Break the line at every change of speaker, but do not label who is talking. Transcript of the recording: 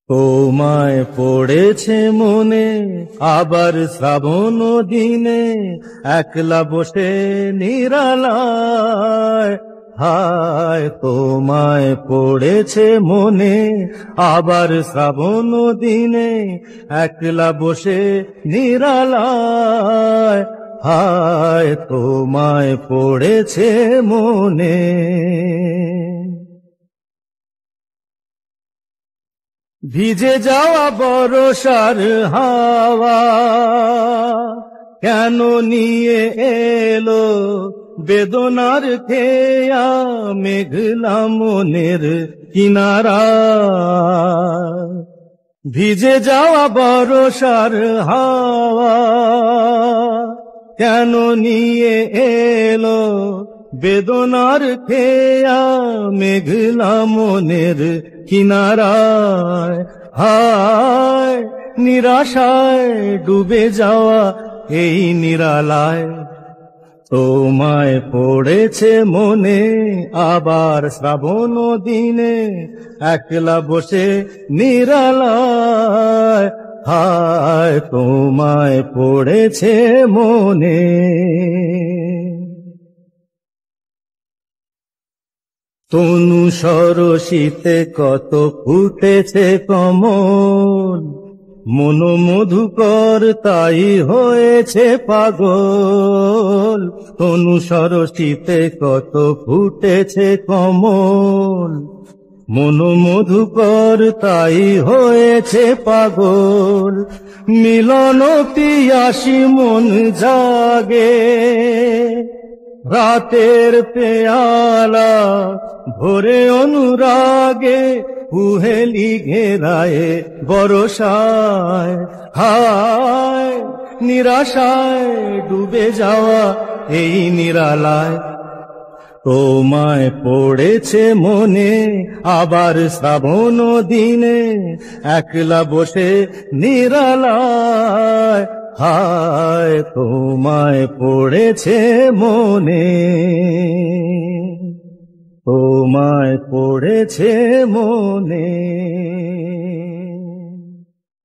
তোমায় পড়েছে মনে আবার শ্রাবণ দিনে, একলা বসে নিরালায়। হায় তোমায় পড়েছে মনে আবার শ্রাবণ দিনে, একলা বসে নিরালায়। হায় তোমায় পড়েছে মনে। ভিজে যাওয়া বর্ষার হাওয়া কেন নিয়ে এলো বেদনার খেয়া মেঘলা মনের কিনারা। ভিজে যাওয়া বর্ষার হাওয়া কেন নিয়ে এলো বেদনার খেয়া মেঘলা মনের কিনারায়। হায় নিরাশায় ডুবে যাওয়া এই নিরালায়, তোমায় পড়েছে মনে আবার শ্রাবণ দিনে, একলা বসে নিরালায়। হায় তোমায় পড়েছে মনে। তনু সরসিতে কত ফুটেছে কমল, মন মধুকর তাই হয়েছে পাগল। তনু সরসিতে কত ফুটেছে কমল, মন মধুকর তাই হয়েছে পাগল। মিলন পিয়াসী মন জাগে, রাতের পেয়ালা ভোরে অনুরাগে, উহেলি ঘেরায়ে বরষায়। হায় নিরাশায় ডুবে যাওয়া এই নিরালায়, তোমায় পড়েছে মনে আবার শ্রাবণ দিনে, একলা বসে নিরালায়। হায় তোমায় পড়েছে মনে, তোমায় পড়েছে মনে।